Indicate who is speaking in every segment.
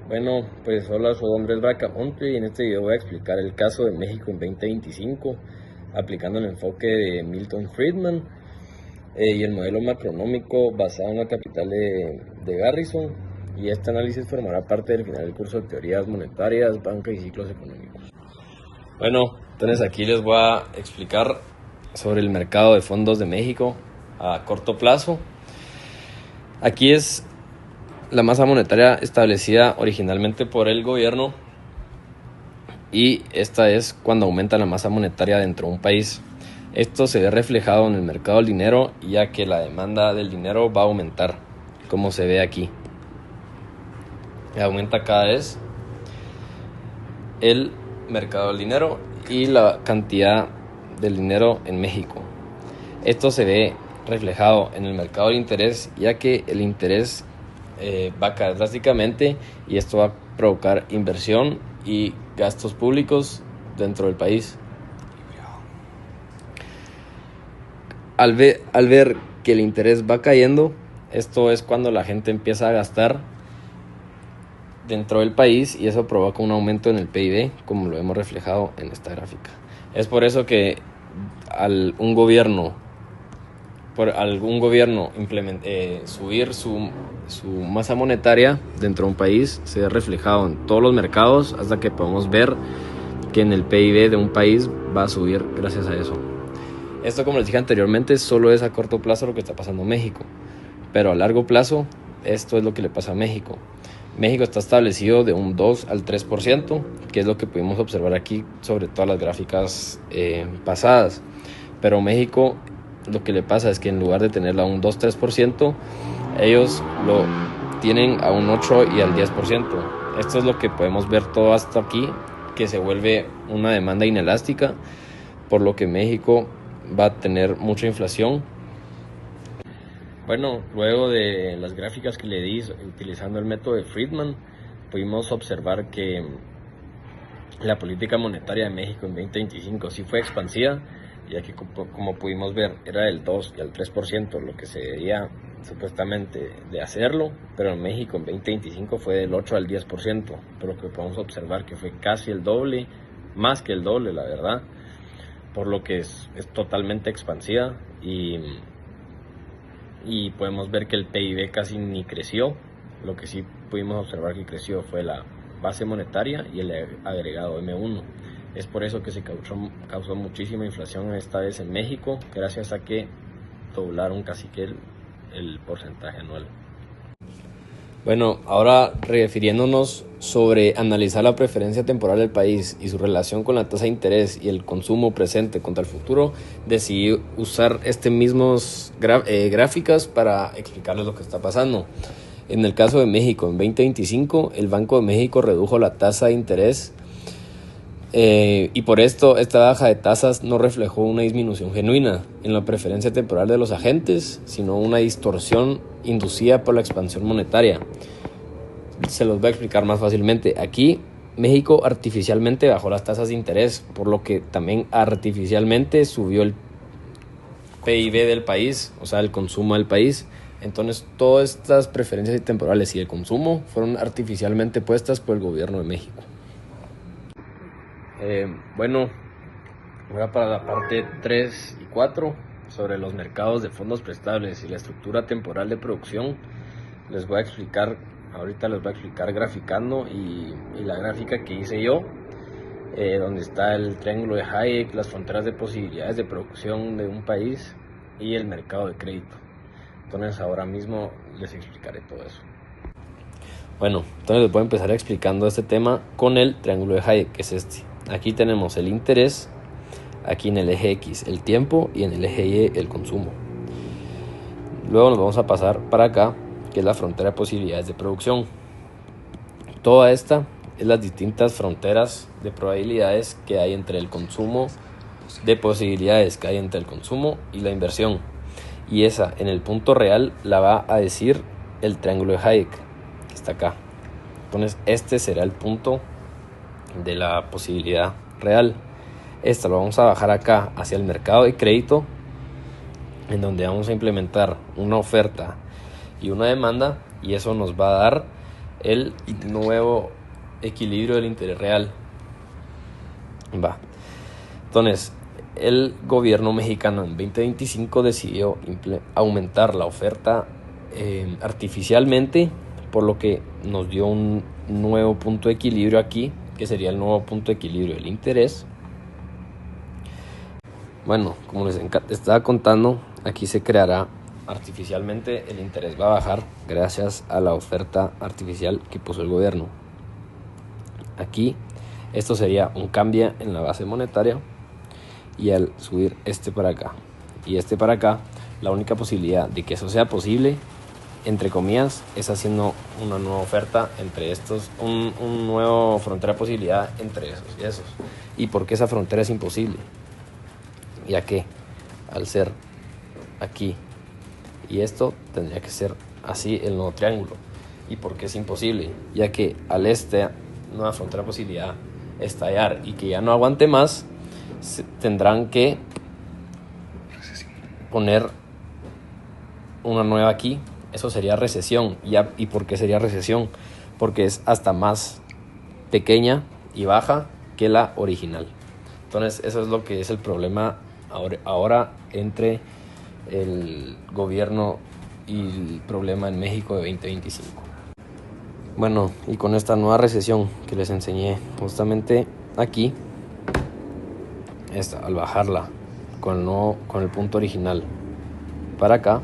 Speaker 1: Bueno, pues hola, soy Andrés Bracamonte y en este video voy a explicar el caso de México en 2025, aplicando el enfoque de Milton Friedman y el modelo macroeconómico basado en la capital de Garrison. Y este análisis formará parte del final del curso de teorías monetarias, banca y ciclos económicos. Bueno, entonces aquí les voy a explicar sobre el mercado de fondos de México a corto plazo. Aquí es la masa monetaria establecida originalmente por el gobierno y esta es cuando aumenta la masa monetaria dentro de un país. Esto se ve reflejado en el mercado del dinero, ya que la demanda del dinero va a aumentar, como se ve aquí. Aumenta cada vez el mercado del dinero y la cantidad del dinero en México. Esto se ve reflejado en el mercado del interés, ya que el interés va a caer drásticamente y esto va a provocar inversión y gastos públicos dentro del país. Al ver que el interés va cayendo, esto es cuando la gente empieza a gastar dentro del país y eso provoca un aumento en el PIB, como lo hemos reflejado en esta gráfica. Es por eso que algún gobierno subir su masa monetaria dentro de un país, se ve reflejado en todos los mercados hasta que podemos ver que en el PIB de un país va a subir gracias a eso. Esto, como les dije anteriormente, solo es a corto plazo lo que está pasando en México, pero a largo plazo esto es lo que le pasa a México. México está establecido de un 2 al 3%, que es lo que pudimos observar aquí sobre todas las gráficas pasadas. Pero México, lo que le pasa es que en lugar de tenerla a un 2-3%, ellos lo tienen a un 8 y al 10%. Esto es lo que podemos ver todo hasta aquí, que se vuelve una demanda inelástica, por lo que México va a tener mucha inflación. Bueno, luego de las gráficas que le di utilizando el método de Friedman, pudimos observar que la política monetaria de México en 2025 sí fue expansiva, ya que como pudimos ver era del 2 y al 3% lo que se debía supuestamente de hacerlo, pero en México en 2025 fue del 8 al 10%, por lo que podemos observar que fue casi el doble, más que el doble la verdad, por lo que es totalmente expansiva y podemos ver que el PIB casi ni creció. Lo que sí pudimos observar que creció fue la base monetaria y el agregado M1. Es por eso que se causó muchísima inflación esta vez en México, gracias a que doblaron casi que el porcentaje anual. Bueno, ahora refiriéndonos sobre analizar la preferencia temporal del país y su relación con la tasa de interés y el consumo presente contra el futuro, decidí usar mismos gráficas para explicarles lo que está pasando. En el caso de México, en 2025, el Banco de México redujo la tasa de interés y por esto esta baja de tasas no reflejó una disminución genuina en la preferencia temporal de los agentes, sino una distorsión inducida por la expansión monetaria. Se los voy a explicar más fácilmente. Aquí México artificialmente bajó las tasas de interés, por lo que también artificialmente subió el PIB del país, o sea, el consumo del país. Entonces todas estas preferencias temporales y el consumo fueron artificialmente puestas por el gobierno de México. Bueno, ahora para la parte 3 y 4 sobre los mercados de fondos prestables y la estructura temporal de producción, ahorita les voy a explicar graficando y la gráfica que hice yo, donde está el triángulo de Hayek, las fronteras de posibilidades de producción de un país y el mercado de crédito. Entonces ahora mismo les explicaré todo eso. Bueno, entonces les voy a empezar explicando este tema con el triángulo de Hayek, que es este. Aquí tenemos el interés, aquí en el eje X el tiempo y en el eje Y el consumo. Luego nos vamos a pasar para acá, que es la frontera de posibilidades de producción. Toda esta es las distintas fronteras de probabilidades que hay entre el consumo, de posibilidades que hay entre el consumo y la inversión. Y esa en el punto real la va a decir el triángulo de Hayek, que está acá. Entonces este será el punto de la posibilidad real. Esta lo vamos a bajar acá hacia el mercado de crédito, en donde vamos a implementar una oferta y una demanda, y eso nos va a dar el nuevo equilibrio del interés real. Entonces, el gobierno mexicano en 2025 decidió aumentar la oferta artificialmente, por lo que nos dio un nuevo punto de equilibrio aquí, que sería el nuevo punto de equilibrio del interés. Bueno, como les estaba contando, aquí se creará artificialmente, el interés va a bajar gracias a la oferta artificial que puso el gobierno. Aquí esto sería un cambio en la base monetaria, y al subir este para acá y este para acá, la única posibilidad de que eso sea posible, entre comillas, es haciendo una nueva oferta entre estos, un nuevo frontera de posibilidad entre esos y esos. ¿Y por qué esa frontera es imposible? Ya que al ser aquí y esto tendría que ser así el nuevo triángulo. ¿Y por qué es imposible? Ya que al esta nueva frontera de posibilidad estallar y que ya no aguante más, tendrán que poner una nueva aquí. Eso sería recesión. ¿Y por qué sería recesión? Porque es hasta más pequeña y baja que la original. Entonces eso es lo que es el problema ahora entre el gobierno y el problema en México de 2025. Bueno, y con esta nueva recesión que les enseñé justamente aquí, al bajarla con el punto original para acá,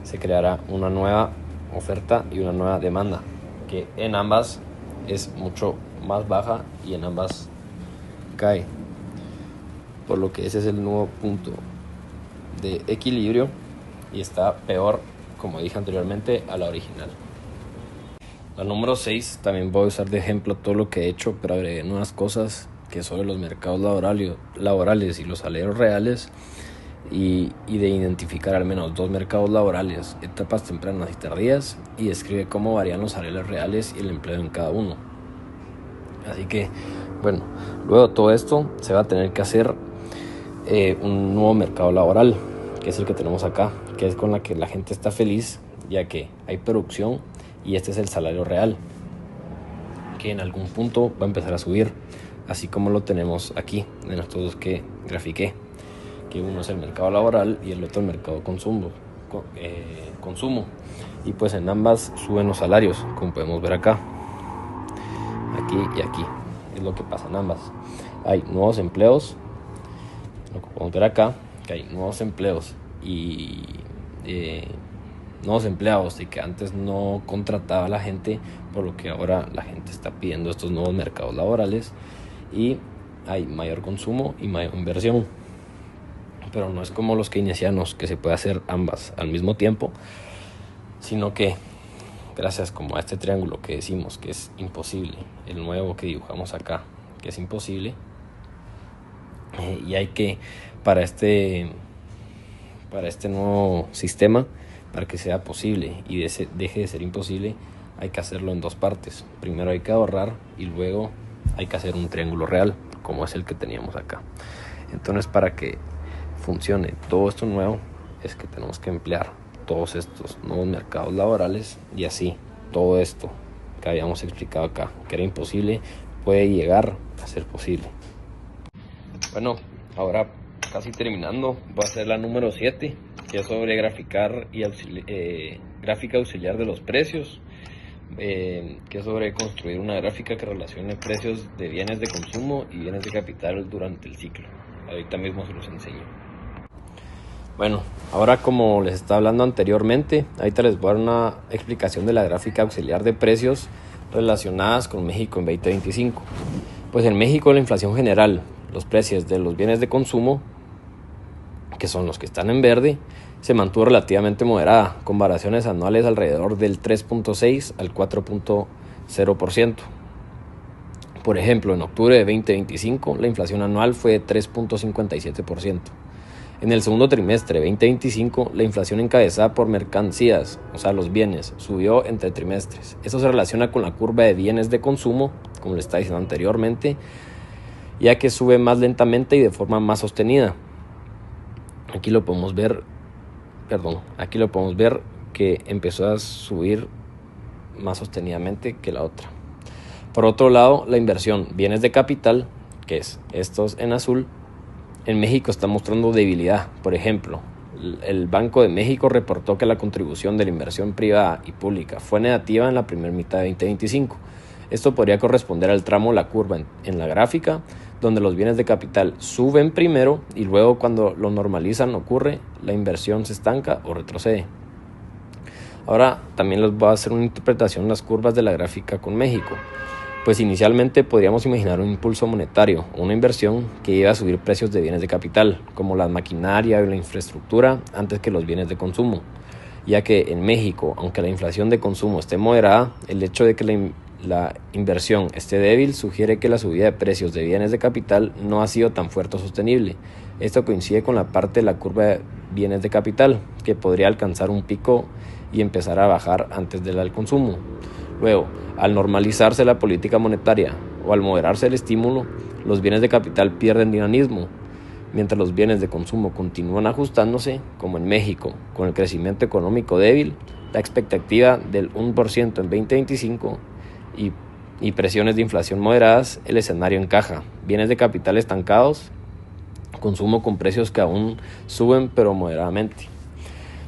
Speaker 1: se creará una nueva oferta y una nueva demanda, que en ambas es mucho más baja y en ambas cae, por lo que ese es el nuevo punto de equilibrio y está peor, como dije anteriormente, a la original. La número 6 también voy a usar de ejemplo todo lo que he hecho, pero agregué nuevas cosas que sobre los mercados laborales y los salarios reales, y de identificar al menos 2 mercados laborales, etapas tempranas y tardías, y describe cómo varían los salarios reales y el empleo en cada uno. Así que, bueno, luego de todo esto se va a tener que hacer un nuevo mercado laboral, que es el que tenemos acá, que es con la que la gente está feliz, ya que hay producción y este es el salario real, que en algún punto va a empezar a subir, así como lo tenemos aquí en estos dos que grafiqué, que uno es el mercado laboral y el otro el mercado consumo, y pues en ambas suben los salarios, como podemos ver acá, aquí y aquí, es lo que pasa en ambas. Hay nuevos empleos, lo que podemos ver acá, que hay nuevos empleos y nuevos empleados, y que antes no contrataba a la gente, por lo que ahora la gente está pidiendo estos nuevos mercados laborales, y hay mayor consumo y mayor inversión. Pero no es como los keynesianos, que se puede hacer ambas al mismo tiempo, sino que gracias como a este triángulo que decimos que es imposible, el nuevo que dibujamos acá, que es imposible, y hay que, para este nuevo sistema, para que sea posible y deje de ser imposible, hay que hacerlo en 2 partes. Primero hay que ahorrar y luego hay que hacer un triángulo real, como es el que teníamos acá. Entonces, para que funcione todo esto nuevo, es que tenemos que emplear todos estos nuevos mercados laborales, y así todo esto que habíamos explicado acá, que era imposible, puede llegar a ser posible. Bueno, ahora casi terminando, voy a hacer la número 7, que es sobre graficar y gráfica auxiliar de los precios, que es sobre construir una gráfica que relacione precios de bienes de consumo y bienes de capital durante el ciclo. Ahorita mismo se los enseño. Bueno, ahora, como les estaba hablando anteriormente, ahorita les voy a dar una explicación de la gráfica auxiliar de precios relacionadas con México en 2025. Pues en México, la inflación general, los precios de los bienes de consumo, que son los que están en verde, se mantuvo relativamente moderada, con variaciones anuales alrededor del 3.6 al 4.0%. Por ejemplo, en octubre de 2025, la inflación anual fue de 3.57%. En el segundo trimestre de 2025, la inflación encabezada por mercancías, o sea, los bienes, subió entre trimestres. Eso se relaciona con la curva de bienes de consumo, como les estaba diciendo anteriormente, ya que sube más lentamente y de forma más sostenida. Aquí lo podemos ver que empezó a subir más sostenidamente que la otra. Por otro lado, la inversión bienes de capital, que es estos en azul, en México está mostrando debilidad. Por ejemplo, el Banco de México reportó que la contribución de la inversión privada y pública fue negativa en la primera mitad de 2025. Esto podría corresponder al tramo la curva en la gráfica, donde los bienes de capital suben primero y luego cuando lo normalizan ocurre, la inversión se estanca o retrocede. Ahora también les voy a hacer una interpretación de las curvas de la gráfica con México. Pues inicialmente podríamos imaginar un impulso monetario o una inversión que iba a subir precios de bienes de capital, como la maquinaria y la infraestructura, antes que los bienes de consumo, ya que en México, aunque la inflación de consumo esté moderada, el hecho de que la inversión esté débil sugiere que la subida de precios de bienes de capital no ha sido tan fuerte o sostenible. Esto coincide con la parte de la curva de bienes de capital, que podría alcanzar un pico y empezar a bajar antes del consumo. Luego, al normalizarse la política monetaria o al moderarse el estímulo, los bienes de capital pierden dinamismo, mientras los bienes de consumo continúan ajustándose, como en México, con el crecimiento económico débil, la expectativa del 1% en 2025 y presiones de inflación moderadas, el escenario encaja. Bienes de capital estancados, consumo con precios que aún suben pero moderadamente.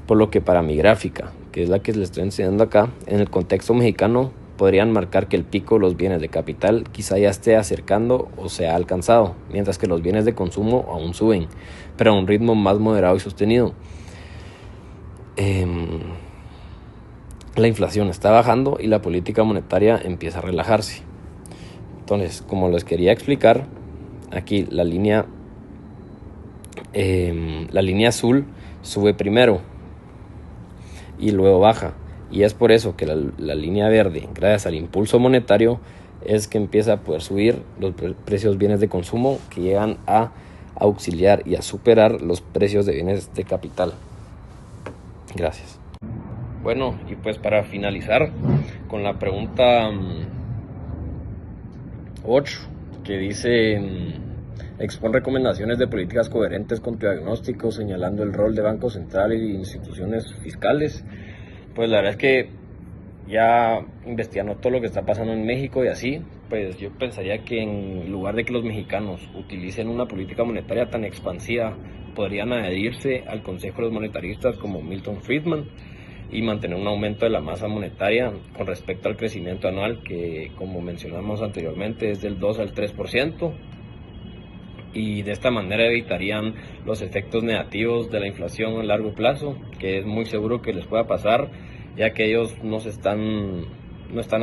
Speaker 1: Por lo que para mi gráfica, que es la que les estoy enseñando acá, en el contexto mexicano podrían marcar que el pico de los bienes de capital quizá ya esté acercando o se ha alcanzado, mientras que los bienes de consumo aún suben, pero a un ritmo más moderado y sostenido. La inflación está bajando y la política monetaria empieza a relajarse. Entonces, como les quería explicar, aquí la línea azul sube primero y luego baja, y es por eso que la línea verde, gracias al impulso monetario, es que empieza a poder subir los precios de bienes de consumo, que llegan a auxiliar y a superar los precios de bienes de capital. Gracias. Bueno, y pues para finalizar con la pregunta 8, que dice: expon recomendaciones de políticas coherentes con tu diagnóstico, señalando el rol de Banco Central y instituciones fiscales. Pues la verdad es que ya investigando todo lo que está pasando en México y así, pues yo pensaría que en lugar de que los mexicanos utilicen una política monetaria tan expansiva, podrían adherirse al Consejo de los Monetaristas como Milton Friedman y mantener un aumento de la masa monetaria con respecto al crecimiento anual, que como mencionamos anteriormente es del 2 al 3%. Y de esta manera evitarían los efectos negativos de la inflación a largo plazo, que es muy seguro que les pueda pasar, ya que ellos no están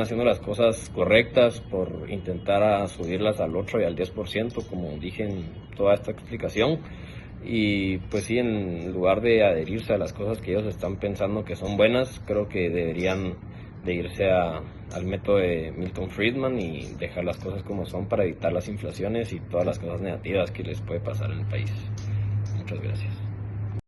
Speaker 1: haciendo las cosas correctas por intentar subirlas al 8 y al 10%, como dije en toda esta explicación. Y pues sí, en lugar de adherirse a las cosas que ellos están pensando que son buenas, creo que deberían de irse al método de Milton Friedman y dejar las cosas como son para evitar las inflaciones y todas las cosas negativas que les puede pasar en el país. Muchas gracias.